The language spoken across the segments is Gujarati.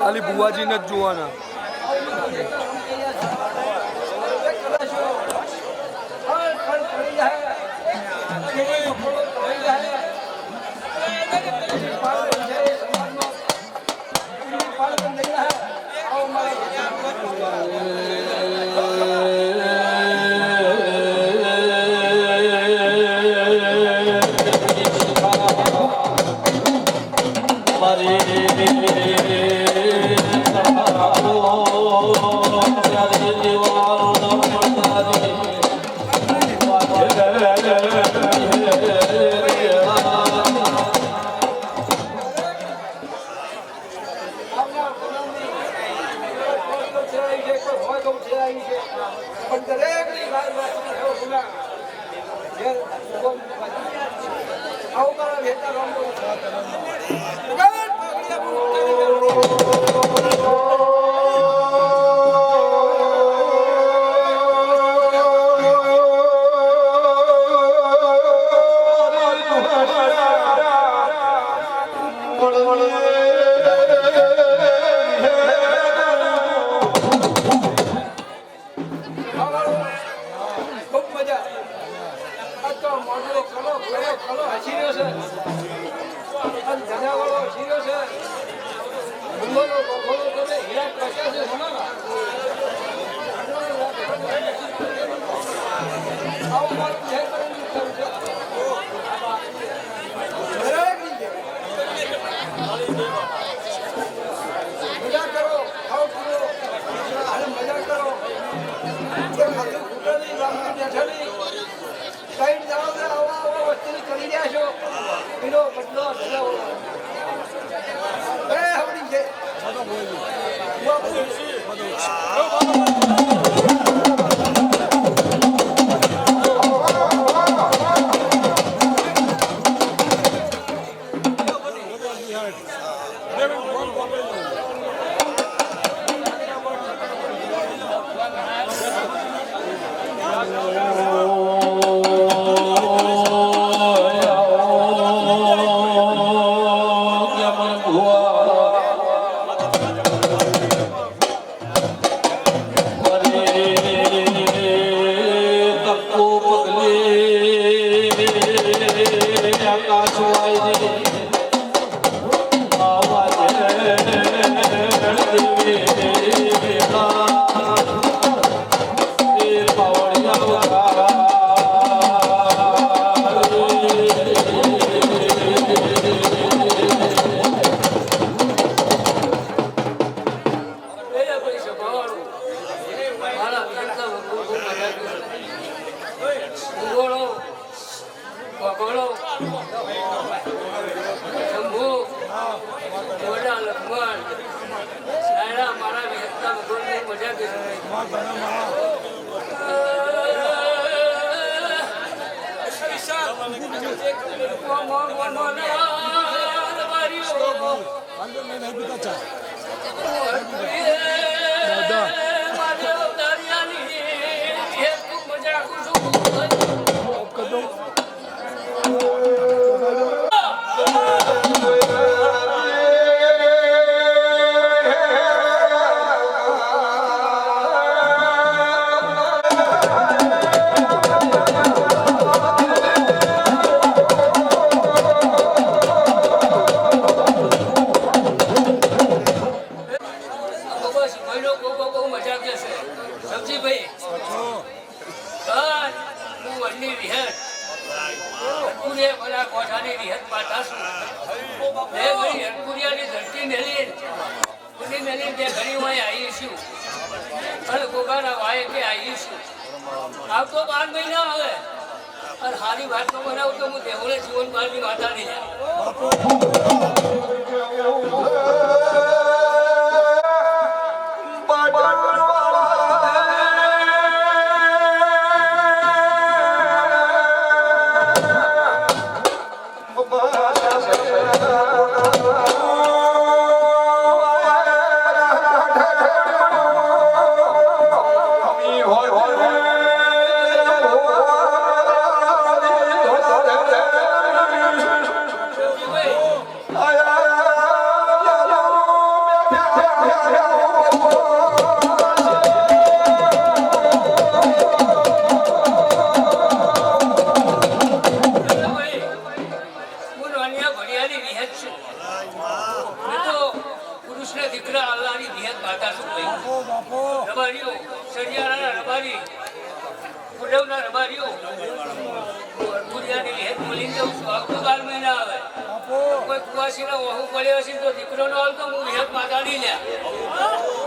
ખાલી બુવાજીને જ જોવાના. વિહત હરકુરે ભલા કોઠાની વિહત પાટાશું બે વળી હરકુરિયાની ધરતી મેલી કુની મેલી બે ઘણી હોય આવીશું અને ગોગાના વાય કે આવીશું આવતો 12 મહિના હવે અને હારી વાત તો બનાવું તો હું દેવળે જીવન બારની માતા નહીં દીકરો નો હાલ તો હું વિહત માતા નહીં લ્યા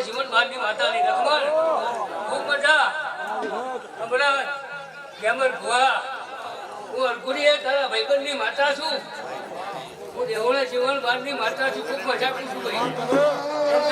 જીવન બારની માતાની રખમણ ખૂબ મજા હમણાં ગેમર ભુવા હું અરગુડીએ તારા ભાઈબંધની માતા છું હું દેવળે જીવન બારની માતા છું ખૂબ મજા કરું છું ભાઈ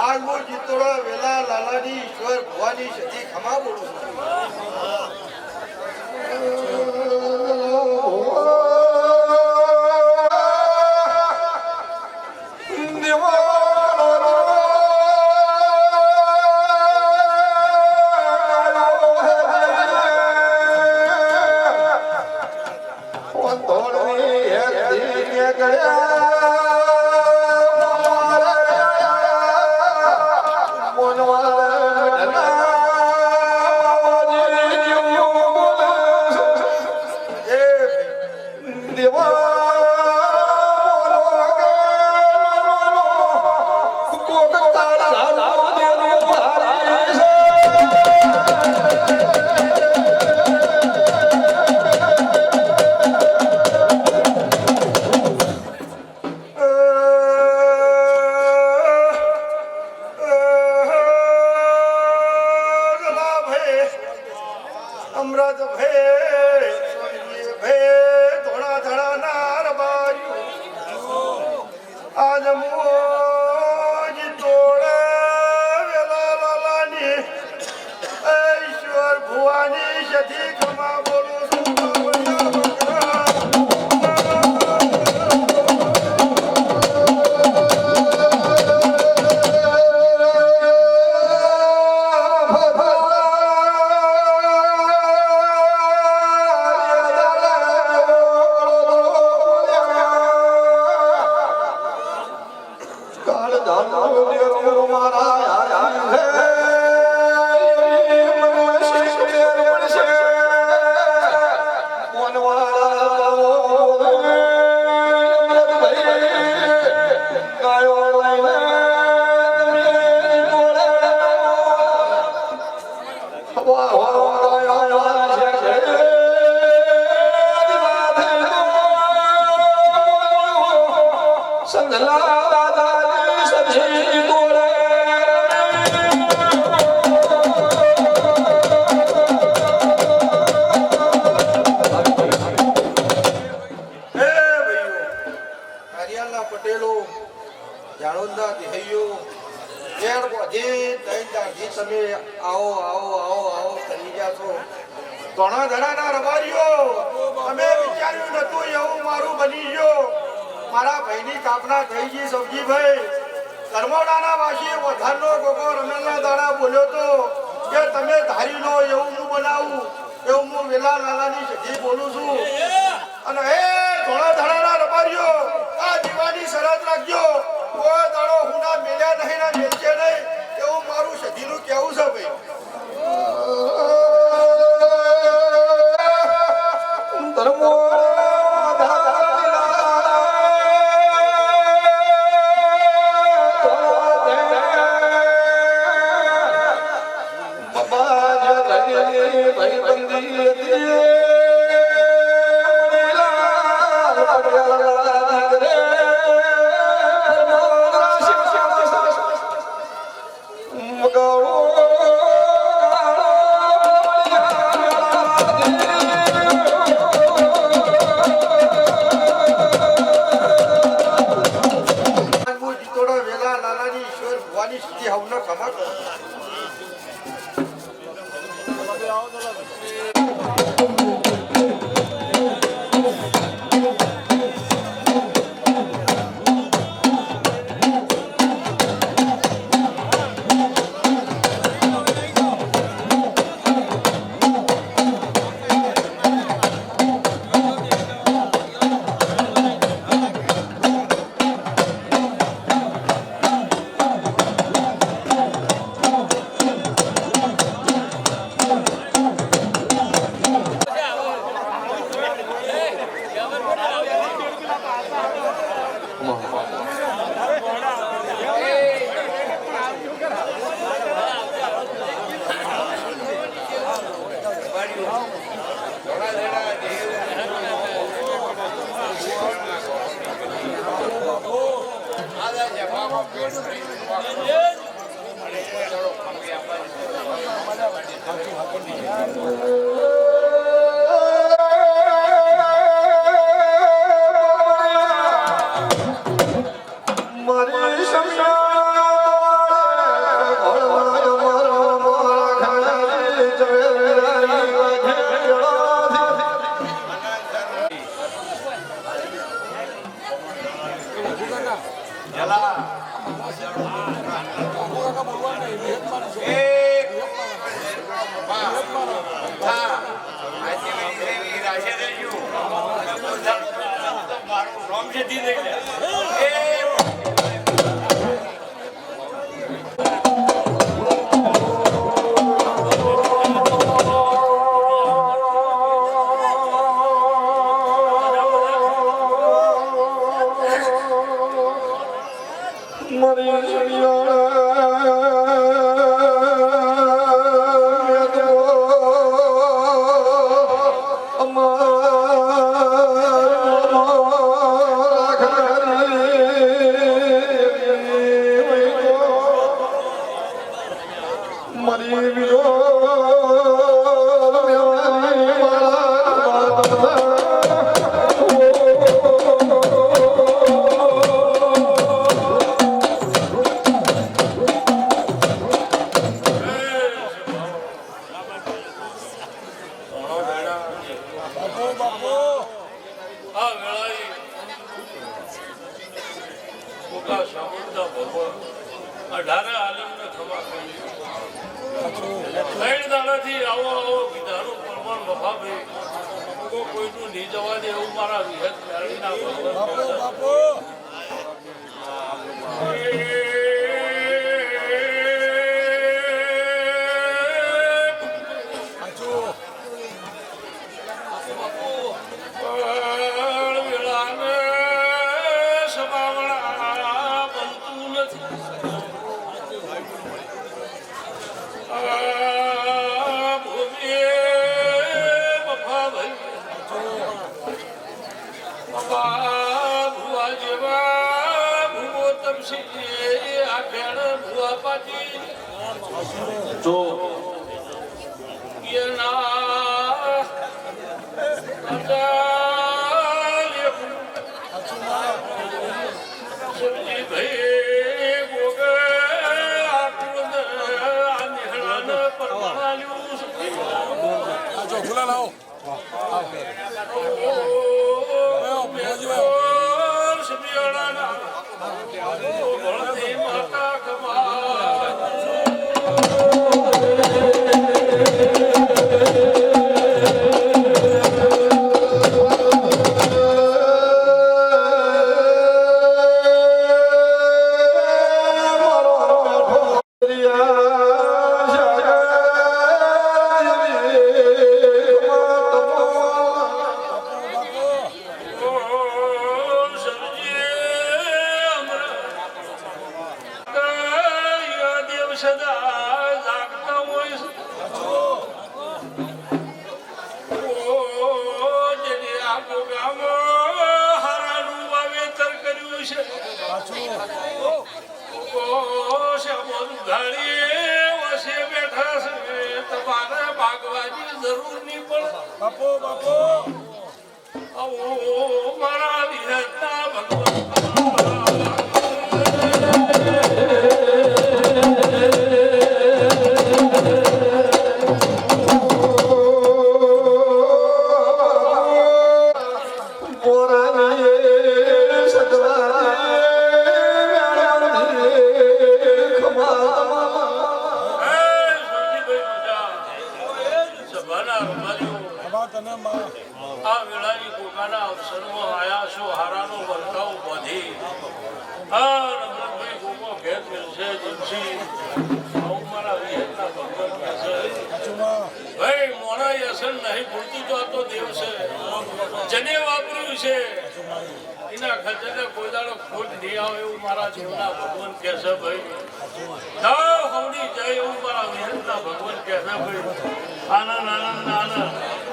આજ હું ચિત્તોડા વેલા લાલાની ઈશ્વર ભવાની સતી ખમા બોલું છું. અમૃત ભે સ્વર્ગીય ભે ધોળા ધડા નાર બાયું આજ મોજ તોડે વેલા લાલાની ઈશ્વર ભુવાની સતી ખમા બોલું છું. તમે આવો આવો આવો આવો કરી ગયા છો. ઘણા ધડાના રબારીઓ તમે વિચાર્યું નતું એવું મારું બની ગયો. મારા ભાઈની કાપના થઈ ગઈ સબજીભાઈ. કરમોડાના વાસી વધારનો ગોગો રમેલના દાડા બોલ્યો તો કે તમે ધારી લો એવું હું બનાવું એવું હું વેલા લાલાની સધી બોલું છું. અને એ ઘણા ધડાના રબારીઓ આ દીવાની શરત રાખજો. કોઈ દાડો હુના મેલ્યા નહીં ને મેલશે નહીં એવું મારું સધીનું કેવું છે ભાઈ. મારી સીધી થઈ જાય કોઈનું નહીં જવા દે એવું મારા વિહત જરૂર નહીં પડે બાપો બાપો મારા વિહતના ભગવાન આ વેળાની કોકાના અવસરમાં આયા છો હારાનો વર્તાવ બધી આ રમણભાઈ ગોમો ભેદ મિલશે જીમસી આવું મારા વિહતના ભગવાન કહેશે ભાઈ મોણા યસન નહીં ભૂલતી તો આ તો દેવ છે જને વાપર્યું છે એના ખર્ચને કોઈ દાડો ખોટ નહીં આવે એવું મારા દેવના ભગવાન કહેશે ભાઈ ના હવડી જાય એવું મારા વિહતના ભગવાન કહેશે ભાઈ આનંદ આનંદ આનંદ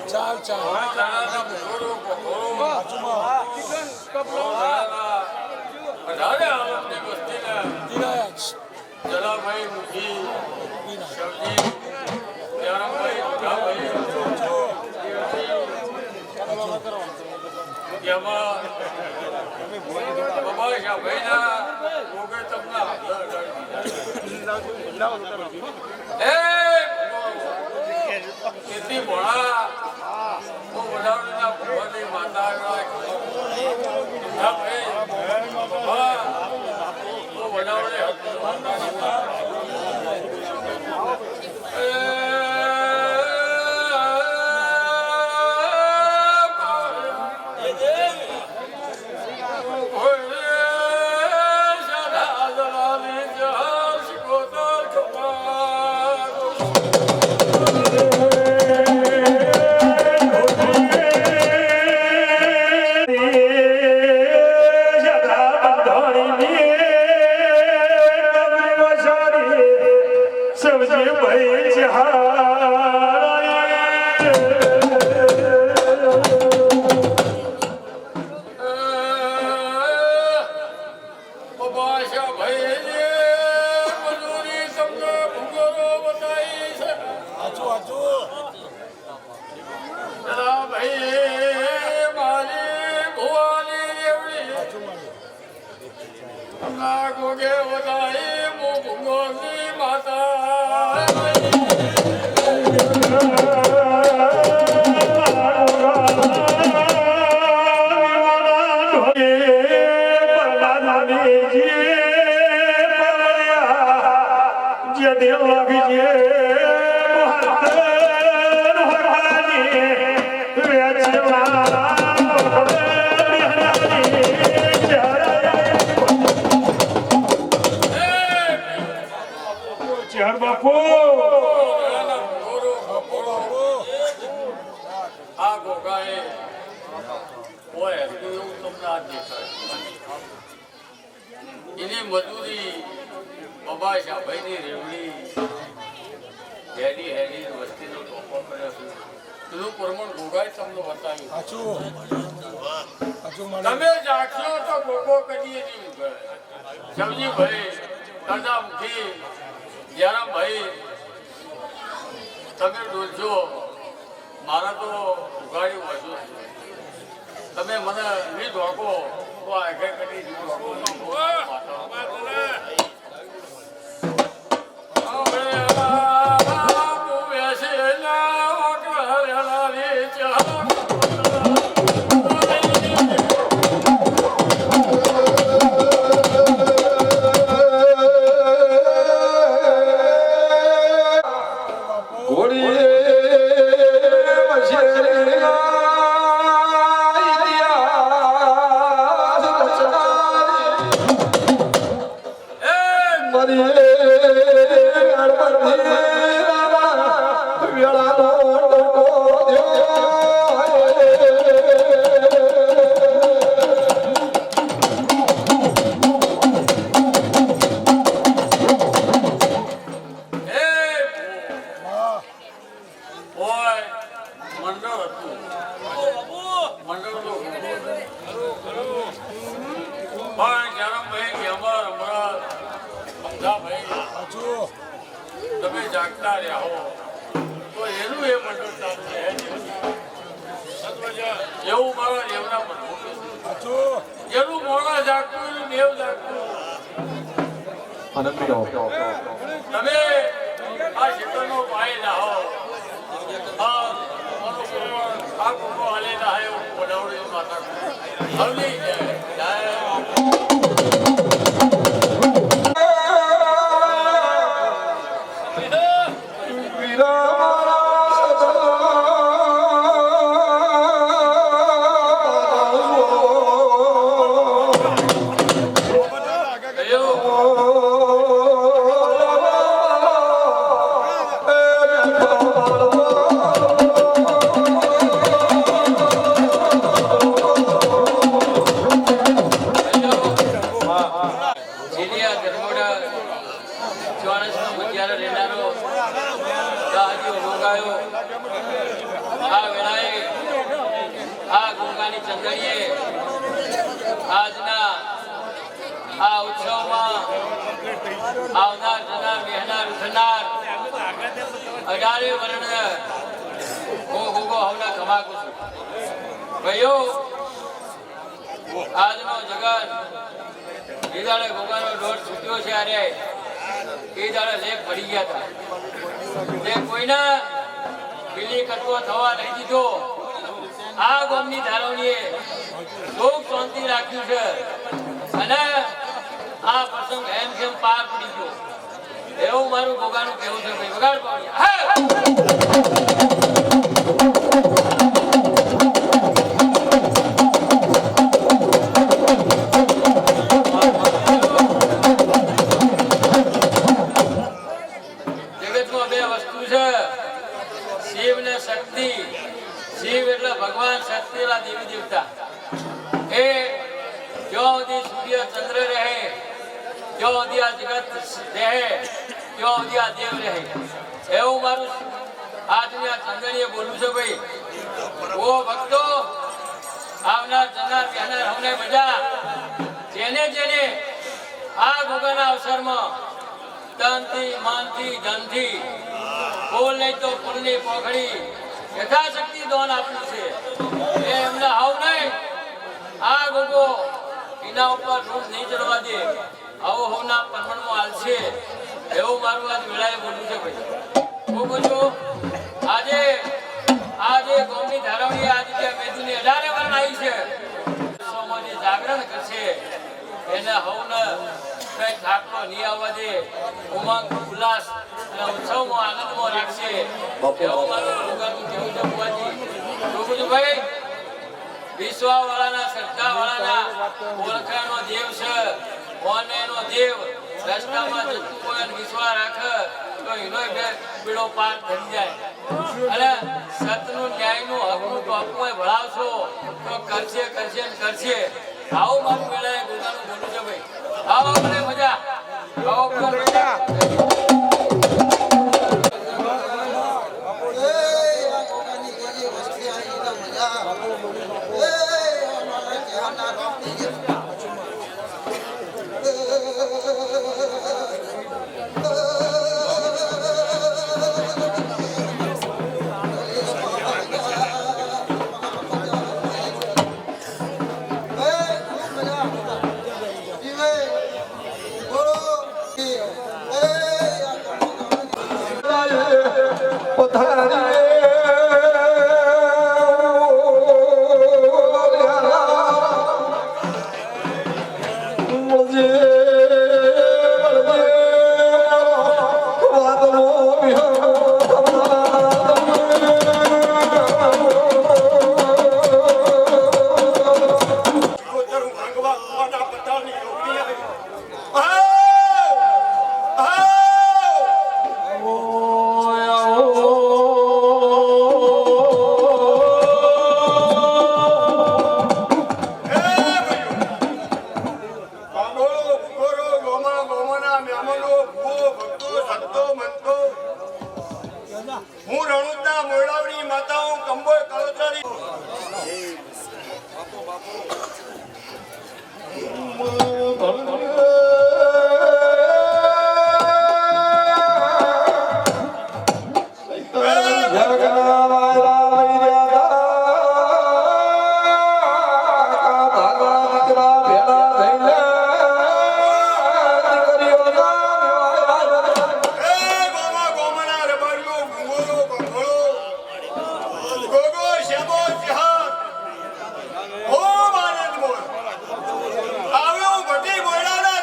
ચાલ ચાલ વધારે આવકની વસ્તીને જલાભાઈ મુખી શિવજી જયરામભાઈ મોટાભાઈ જેમાં બાબાશાહભાઈના ભોગે તમને કેટલી ભોળા બહુ વધારેના ભગવાનની માતા એની મજૂરી બાબાશાહભાઈની રેવડી હેડી હેડી વસ્તીનો ટોપો કર્યો છે પેલું પ્રમાણ ગોગાઈ તમને બતાવ્યું તમે જાગશો તો ગોગો કરીએ નહીં શિવજીભાઈ દાદામુખી જયરામભાઈ તમે ડોલજો મારા તો ઉગાડી વાંચો તમે મને નહીં ધોકો તો આગળ કરી તમે જાગતા રહ્યા હો તો એનું એ મંડળ ચાલુ રહે એવું મારા દેવના મંડળ એનું મોડા જાગતું એનું દેવ જાગતું તમે આ ક્ષેત્રનો પાય ના હો આ કુંભો હાલે ના હોય એવું બનાવડ્યું માતા હવલી જાય આ ઉત્સવમાં આવનાર જનાર બેહનાર ઉઠનાર 18 વર્ણ હું ગોગો હવના ધમાકુ છું ભાઈઓ આજનો જગત એ દાડે ગોગાનો દોર છૂટ્યો છે અરે એ દાડે લેખ પડી ગયા હતા તે કોઈના બિલી કટકો થવા નહીં દીધો આ ગોમની ધારવણીએ સુખ શાંતિ રાખ્યું છે અને આ પ્રસંગ એમ કેમ પાર પડી ગયો એવું મારું ગોગાનું કહેવું છે ભાઈ વગાડ જગતમાં બે વસ્તુ છે શિવ ને શક્તિ શિવ એટલે ભગવાન શક્તિ વાળા દેવી દેવતા એ જો સુધી સૂર્ય ચંદ્ર રહે જો સુધી આ જગત રહે જો સુધી આ દેવ રહે એવું મારું આજની આ ચંદ્રણીએ બોલવું છે ભાઈ ઓ ભક્તો આવનાર જનાર કહેનાર હમને બધા જેને જેને આ ગોગાના અવસરમાં તનથી મનથી ધનથી ફૂલ નહીં તો ફૂલની પોખડી યથાશક્તિ દાન આપ્યું છે એ એમને હાવ નહીં આ ગોગો એના ઉપર રૂપ નહીં ચડવા દે આવો હોના પરમણમાં હાલશે એવું મારું આજ વેળાએ બોલવું છે ભાઈ ગોગો જો આજે ગોમની ધારવણી આજે જે મેદુની 18 વર્ણ આવી છે ઉત્સવમાં જે જાગરણ કરશે એને હવને કઈ થાકલો નહીં આવવા દે ઉમંગ ઉલ્લાસ અને ઉત્સવમાં આનંદમાં રાખશે એવું મારું ગોગાનું કેવું છે બુવાજી ગોગુભાઈ વિશ્વાવાળાના શ્રદ્ધાવાળાના ઓળખાણનો દેવ છે ઓનેનો દેવ રસ્તામાં જતું કોઈ વિશ્વાસ રાખે તો એનો પીળો પાર થઈ જાય અને સતનું ન્યાયનું હકનું ટોપું ભણાવશો તો કરશે કરશે ને કરશે આવું મારું વેળાએ ગોગાનું બોલું છે ભાઈ આવો મને મજા આવો મજા હું રણુદના મોરડાવડી માતાઓ કંબોય કળોતરી આવ્યો ભટી બોયડાના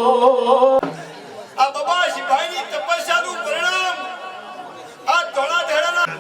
આ બાબા સિપાહીની તપસ્યાનું પરિણામ આ ધોળા ધેડાના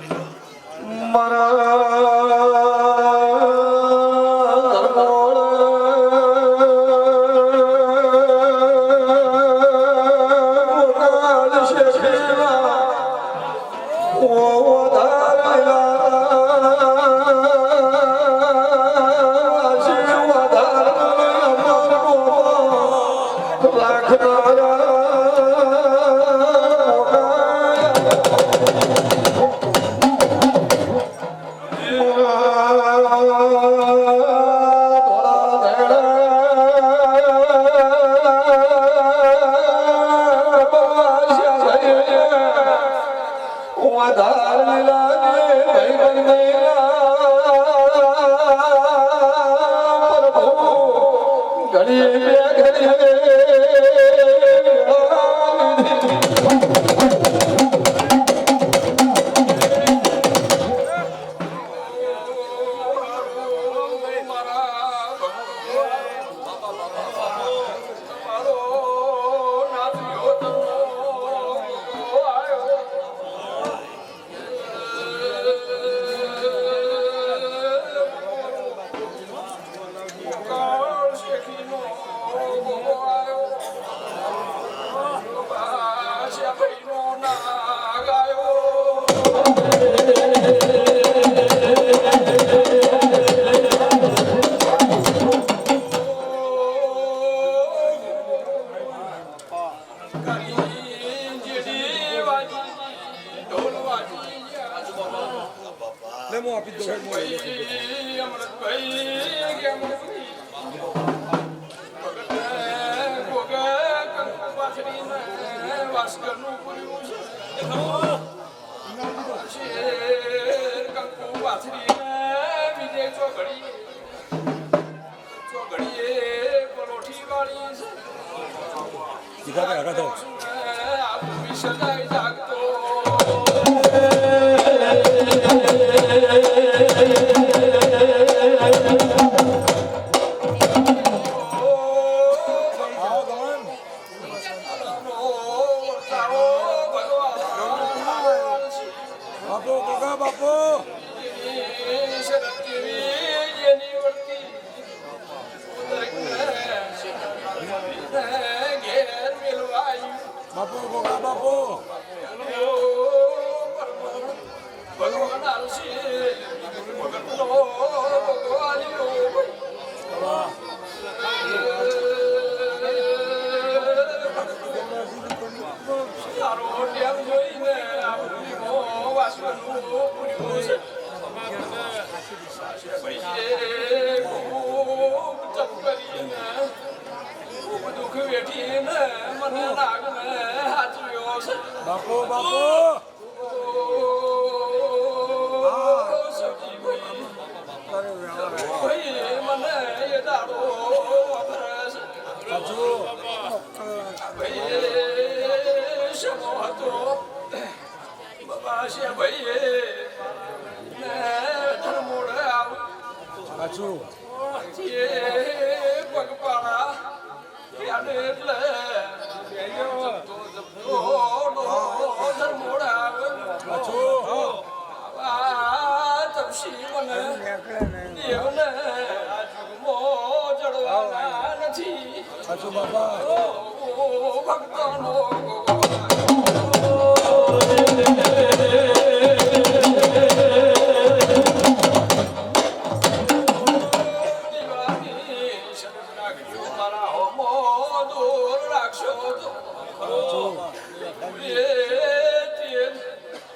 Hãy subscribe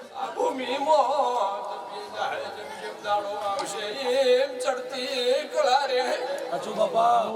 cho kênh Ghiền Mì Gõ để không bỏ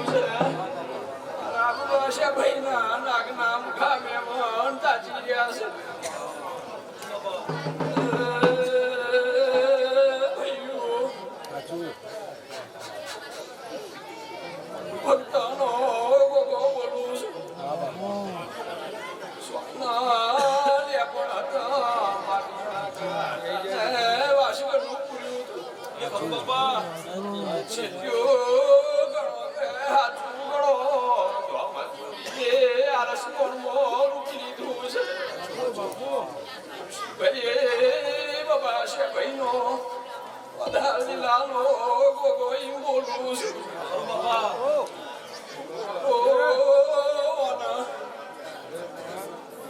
lỡ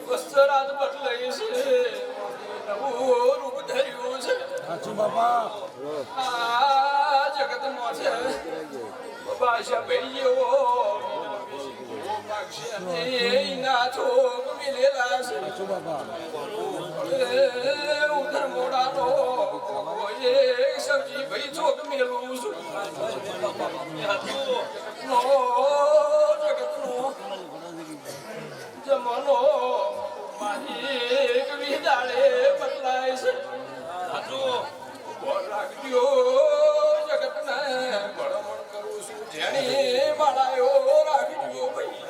વસ્ત્રાજ બદલાય છે નવું રૂપ ધર્યું છે સાચું બાપા આ જગતમાં છે બાદશાહ ભાઈઓ ના છોક મિલેલા છે સાચું બાપા ઉધર મોડાનો એક સબ્જી ભાઈ છોક મેલું છું નો જગતનો જમાનો માહિક વિદાળે બદલાય છે રાખજો જગતને ભણમણ કરું છું જેની માળાયો રાખજો ભાઈ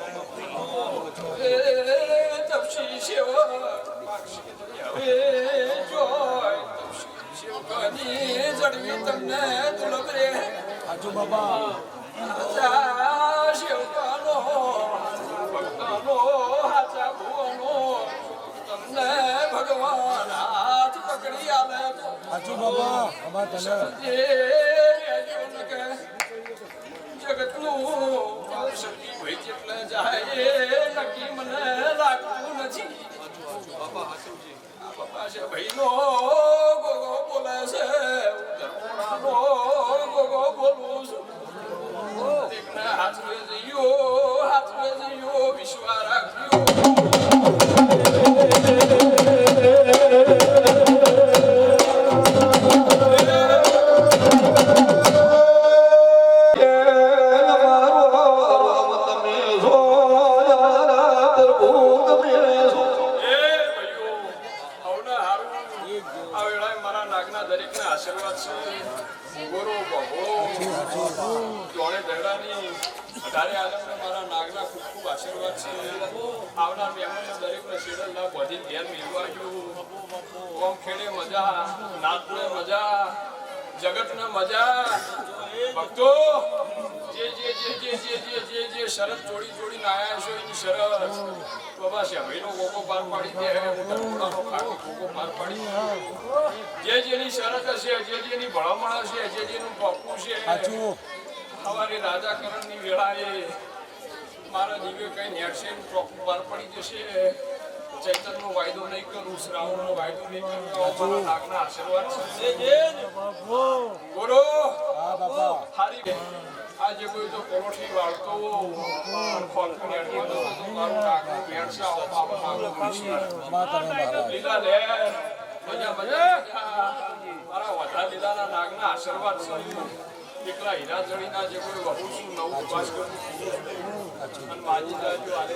તપસી સેવા હવે જોય તપસી સેવકની જડવી તમને તુલબ રે સાચું બાપા સેવકાનો ભક્તનો હાચા ભુવનો તમને ભગવાન હાથ પકડી આલે સાચું બાપા અમાર તને જગતનું શક્તિ ભાઈ જેટલે જાય નક્કી મને લાગતું નથી બાપા છે ભાઈનો ગોગો બોલે છે ધર્મોડાનો ગોગો બોલું છું એકને હાથવે જઈયો વિશ્વા રાખ્યો આશીર્વાદ છે ગોરો બહો જોડે દહેડાની 18 આલમને મારા નાગના ખૂબ ખૂબ આશીર્વાદ છે આવનાર મહેમાનને દરેકને શેડલના બધી ઘેર મેળવાયું ઓમ ખેડે મજા નાગને મજા જગતને મજા ભક્તો જે શરત જોડીને આયા છો એની શરત બાબા છે ભાઈનો ગોગો પાર પાડી દે ધર્મોડાનો ખાટો ગોગો પાર પાડી દે જેની શરત હશે જેની ભલામણ હશે જેનું પપ્પું છે સવારે રાજાકરણની વેળાએ મારા દિવ્ય કઈ નેટશે ચોખ્ખું પાર પડી જશે ચૈતનનો વાયદો નહીં કરું શ્રાવણનો વાયદો નહીં કરું મારા નાગના આશીર્વાદ છે બોલો હારી આજે કોઈ તો કોરોઠી વાળતો ખોલકુની અડી તો મારું નાગનું ભેણસા લીલા લે મજા મારા વધા લીલાના નાગના આશીર્વાદ છે એકલા હીરા જડીના જે કોઈ વહુ છું નવું ઉપાસ કરું અને માજી જાજો આલે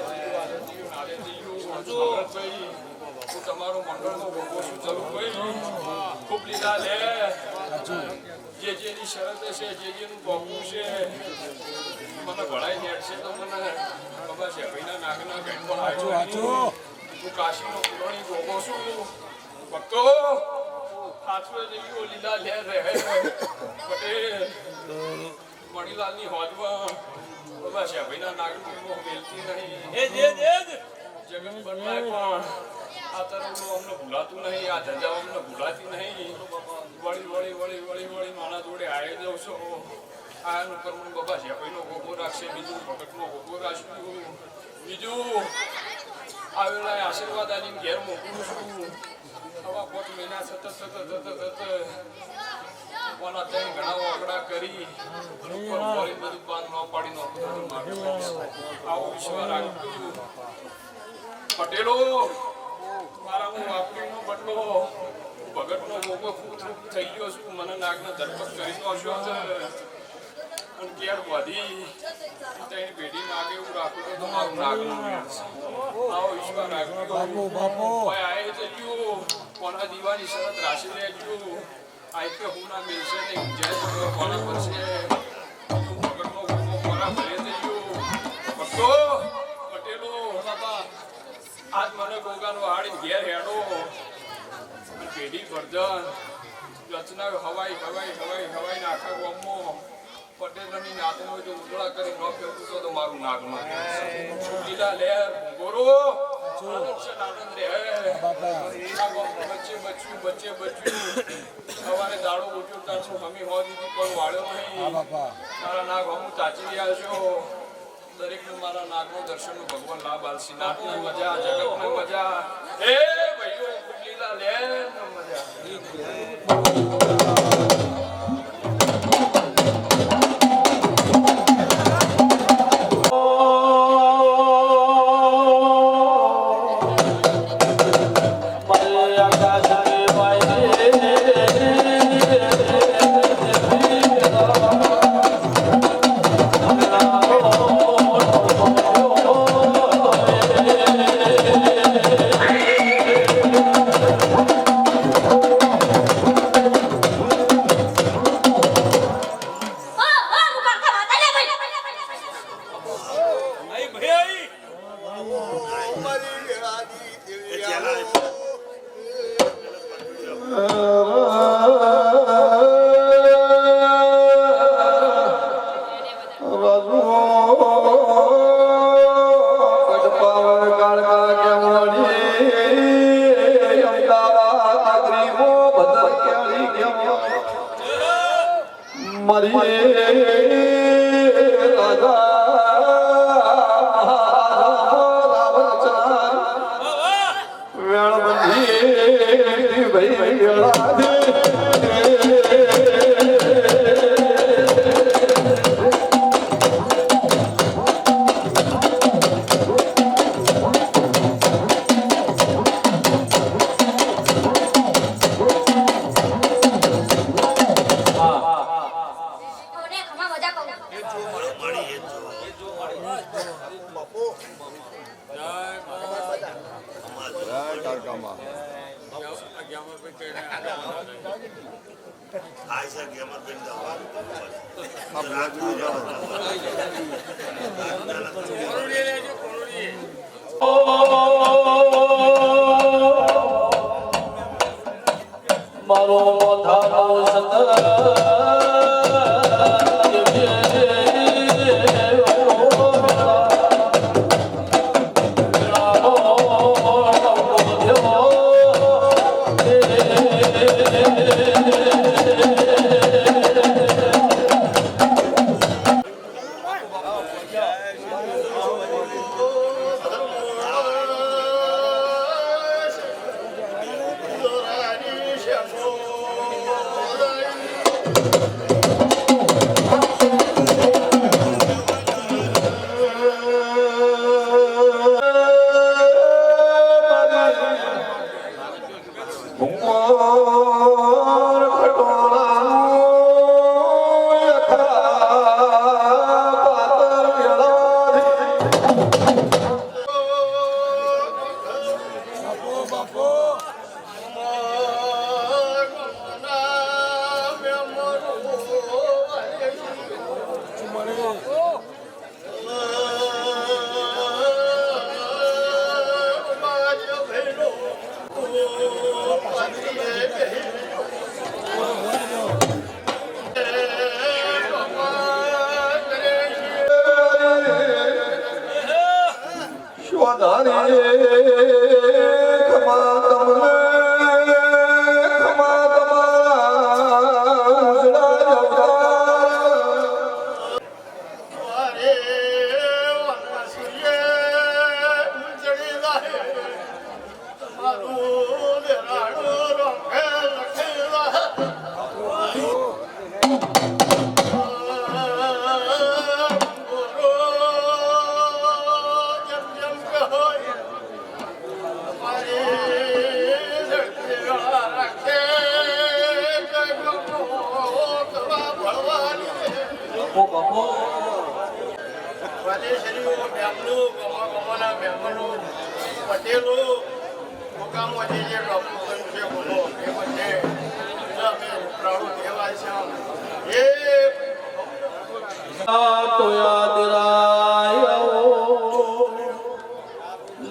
ભગતભાઈ હું તમારો મંડળનો ભોગો છું જરૂર ભાઈ ખૂબ લીલા લે જેની શરત છે જેનું ભોગવું છે મને ભળાઈ નેટ છે તો મને ખબર છે ભાઈના નાગના ઘેટ પર આવ્યો હું કાશીનો પુરાણી ભોગો છું ભક્તો હાથવે જઈયો લીલા લે રહે પટેલ મણીલાલની હોજમાં બાબા છે ભાઈના નાગનું મેલતી નહીં જગત બદલાય પણ આ તરફનું અમને ભૂલાતું નહીં આ ધજા અમને ભૂલાતી નહીં વળી મારા જોડે આવી જાઉં છો આનું કરવું બાબા છે ભાઈનો ગોગો રાખશે બીજું ભગતનો ગોગો રાખશું બીજું આવેલા આશીર્વાદ આલીને ઘેર મોકલું છું હવા 5 મહિના સતત કોના ત્રણ ઘણા વાકડા કરી બધું પાન ન પાડી આવો વિશ્વાસ રાખ્યું પટેલો મારા હું વાપરીનો બદલો ભગતનો ગોગો ખૂબ થઈ ગયો છું મને નાગનો ધરપક કરી નો છો અને કેર વધી તેની પેઢી નાગે એવું રાખું તો તમારું નાગનું આવો વિશ્વાસ રાખ્યો બાપો આય જજો કોના દીવાની શરત રાશિ લેજો આઈ કે હું ના મિલશે નહીં જય કોના પડશે ભગતનો ગોગો કોના ભરે જજો ભક્તો પટેલો બાપા આજ મને ગોગાનો હાડી ઘેર હેડો પેઢી વર્ધન રચના હવાઈ આખા ગામમાં પટેલની નાતનો જો ઉજળા કરી ન ફેંકું તો મારું નાગનો લીલા લહેર ગોરો આનંદ રે બચ્ચે બચ્યું સવારે દાડો ઉઠ્યો તાર શું હમી હોદી પણ વાળ્યો નહીં મારા નાગ હમું ચાચી રહ્યા છો દરેકને મારા નાગનો દર્શનનો ભગવાન લાભ આલસી નાગની મજા જગતની મજા હે ભાઈઓ લીલા લહેર મજા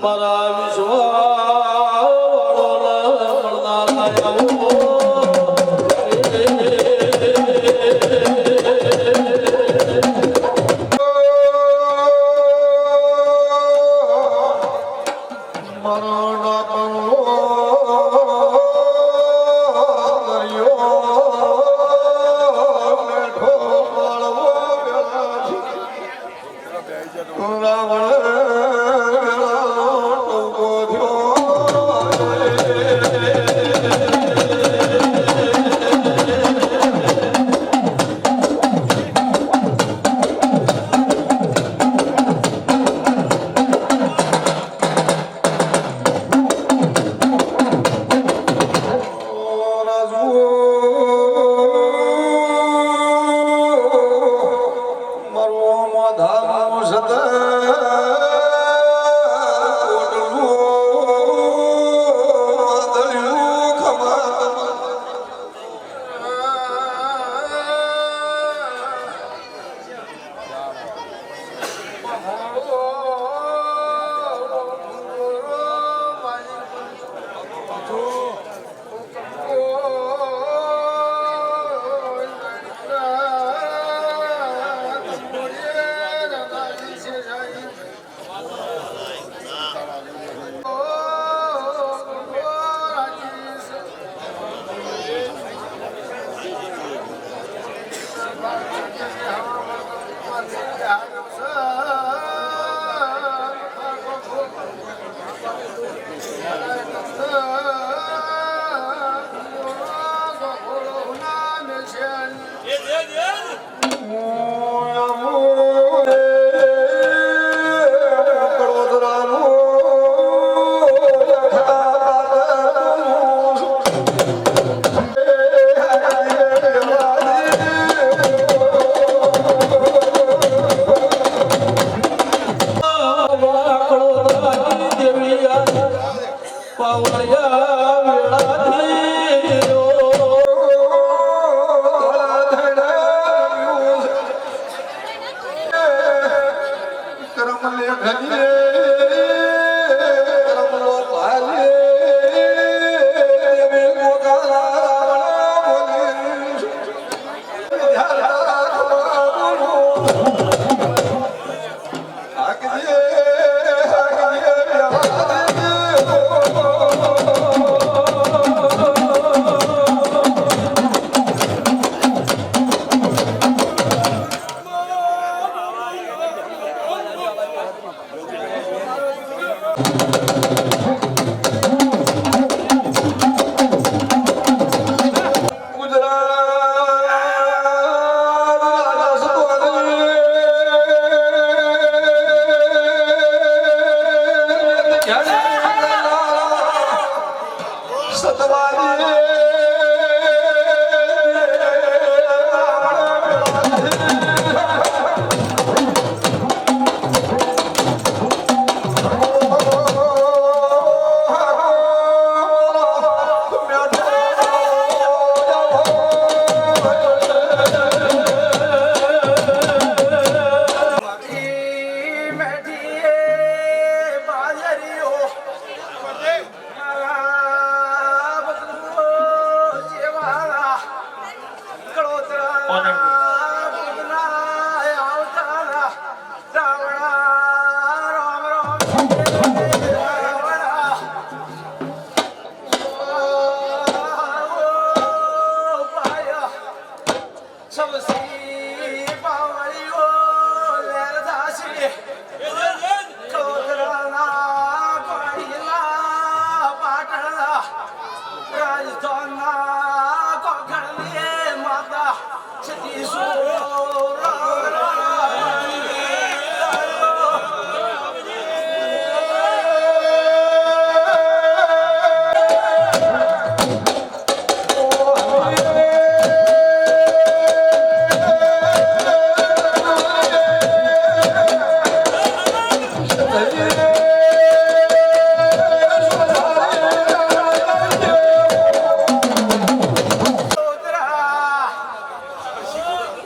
મારા વિશ્વા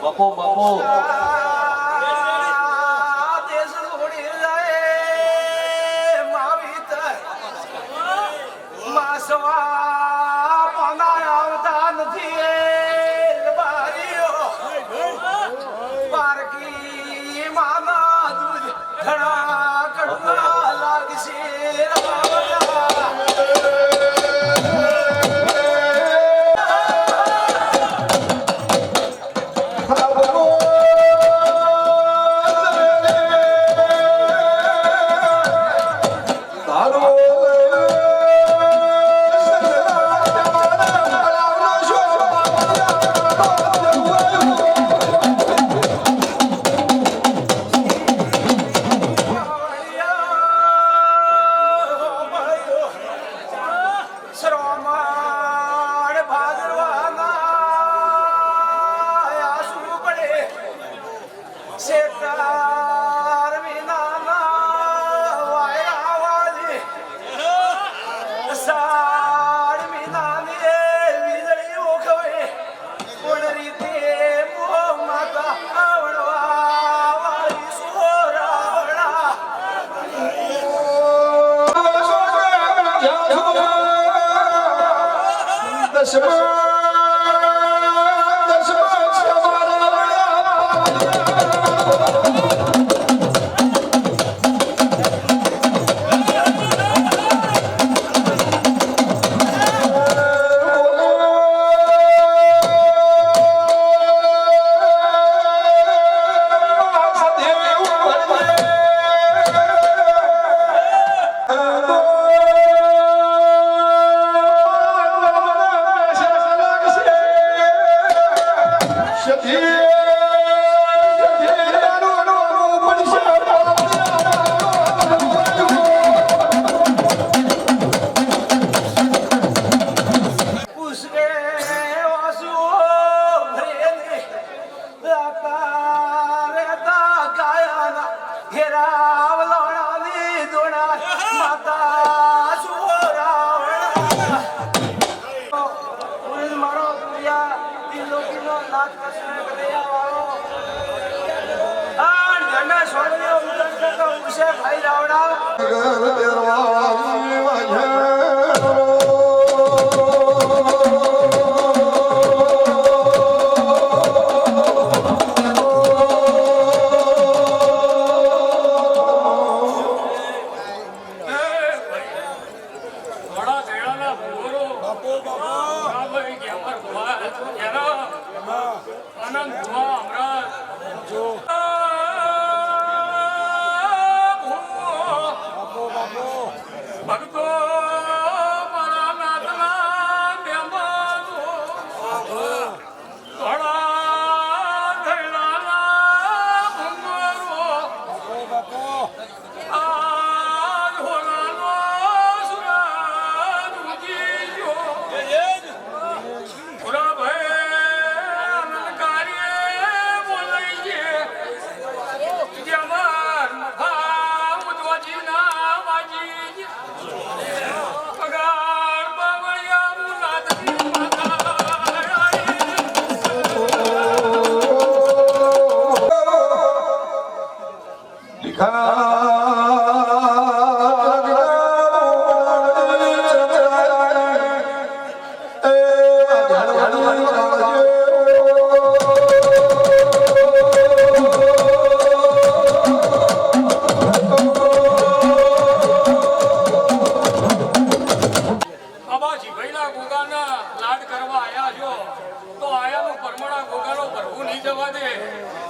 Oh પુષ્પે વાસુઓ ભરેને રેતા ગાયાના ઘેરા વલોણાની દોણા માતા સુરાવણા ઉલ મારો દુનિયા દિલોકીનો નાચ કૃષ્ણ કનૈયા વાળો આન ધમે સોળીઓ ઉતર તો ઉસે ભાઈ રાવણા થોડા વેળાના ભૂરો બાપુ બાપા આ ભાઈ કે અમાર ભુવા એનો આનંદ ભુવા અમરાજ જો ભૂવો બાપુ ભક્તો મારા નાથના બેમાનો થોડા વેળાના ભૂરો બાપુ આજ હોનાનો સુરાજ ઉજીજો પૂરા ભાઈ આનંદકારી બોલાઈ છે જમાર મફા ઉજવાજીના વાજી પગાર બાવળિયા મુલાદની માતા બાબાજી ભાઈના ગોગાના લાડ કરવા આયા છો તો આયાનો પરમાણા ગોગાનો ભરવું નહીં જવા દે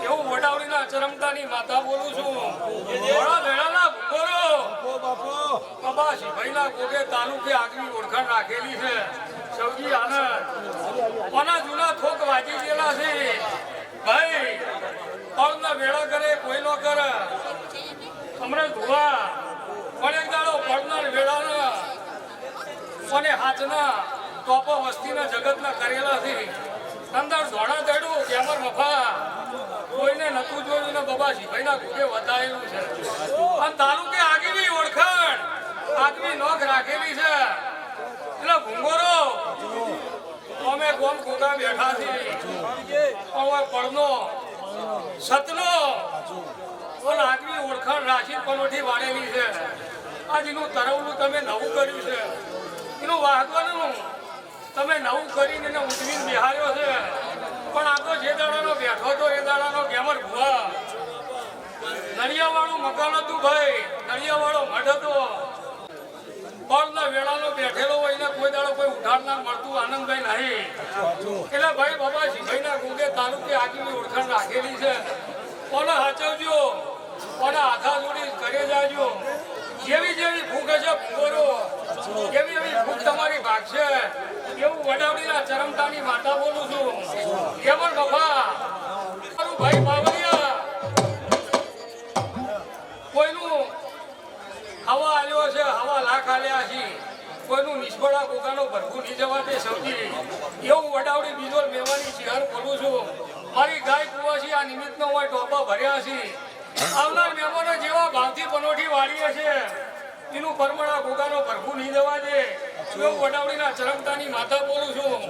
એવું વડાવડીના ચરમતાની માતા બોલું છું થોડા વેળાના ભૂગોરો બાપુ બાબાજી ભાઈના ગોગે તાલુકે આગવી ઓળખાણ રાખેલી છે સૌજી આનંદ કોના જૂના થોક વાજી ગયેલા છે ભાઈ પળના વેળા કરે કોઈ નો કરે અમરે ધુવા પણ એક દાડો પળના વેળાના અને હાથના ટોપો વસ્તીના જગતના કરેલા છે અંદર ધોણા દેડું કેમર મફા કોઈને નતું જોયું ને બાબાજી ભાઈના ઘૂગે વધારેલું છે અને તાલુકે આગવી ઓળખાણ આગવી નોખ રાખેલી છે એટલે ભૂંગોરો અમે ગોમ ઘોગા બેઠા છીએ હવે પડનો સતનો પણ આગવી ઓળખાણ રાખી પનોઠી વાળેલી છે આજનું તરવલું તમે નવું કર્યું છે એનું વાહવાનું તમે નવું કરીને એને ઉજવીને બિહાર્યો છે પણ આ તો જે દાડાનો બેઠો હતો એ દાડાનો ગેમર ભુવા નળિયાવાળું મકાન હતું ભાઈ નળિયાવાળો મઢ હતો પળના વેળાનો બેઠેલો હોય ને કોઈ દાડો કોઈ ઉઠાડનાર મળતું આનંદભાઈ નહીં એટલે ભાઈ બાબાજી ભાઈના ગોગે તાલુકે આગળની ઓળખાણ રાખેલી છે કોને હાચવજો કોને હાથા જોડી કરે જાજો જેવી જેવી ભૂખ હશે ભૂગોરો એવી એવી ભૂખ તમારી ભાગશે એવું વડાવડીના ચરમતાની માતા બોલું છું કેમર બાબા મારું ભાઈ બાવળિયા કોઈનું હવા આલ્યો છે હવા લાખ આલ્યા છે કોઈનું નિષ્ફળા ગોગાનો ભરખું નહીં જવા દે સૌથી એવું વડાવડી બીજો મેવાની શિહાર બોલું છું મારી ગાય કુવાસી આ નિમિત્તનો હોય ટોપા ભર્યા છે આવનાર મહેમાનો જેવા ભાવથી પનોઠી વાળીએ છે એનું પરમણા ગોગાનો ભરખું નહીં જવા દે એવું વડાવડીના ચરમતાની માતા બોલું છું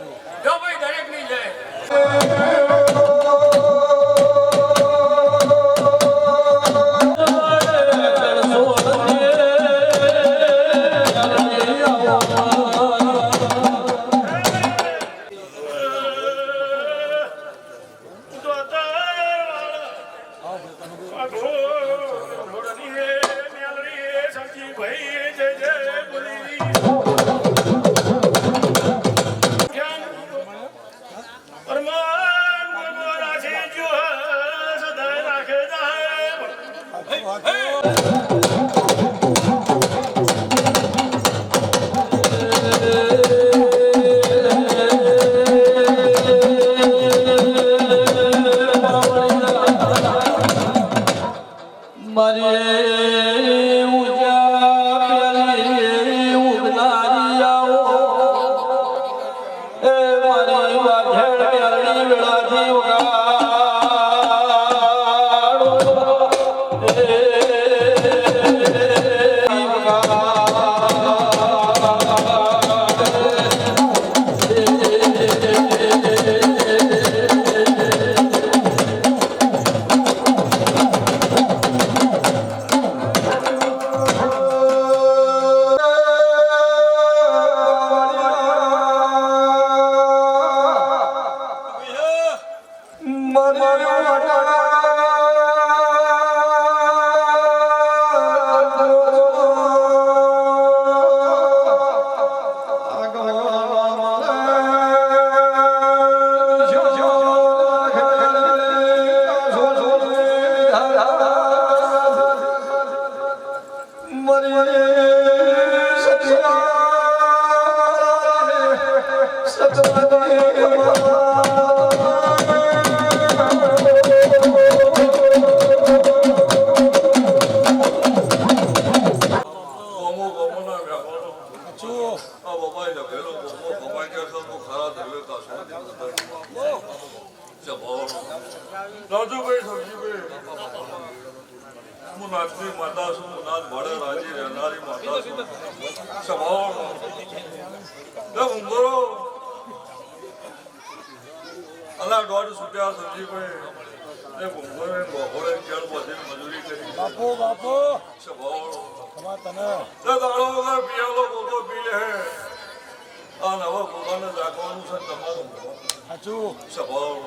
જો ભાઈ દરેકની જય મારી ઉજા પેલી ઉગનારી આવો એ મારી વાઘેડ પેલી વેળાથી ઉગાડો રાજુભાઈ સબજીભાઈ હું નાથની માતા છું નાથ ભાડે રાજી રહેનારી માતા છું સ્વભાવ ઉંગરો અલા દોઢ છૂટ્યા સબજીભાઈ એ ઉંગરો બપોરે કેળ બધીને મજૂરી કરી બાપુ બાપુ સ્વભાવ તને દાડો વગર પિયાલો કોકો પી લે આ નવા કોકાને રાખવાનું છે તમારું સાચું સ્વભાવ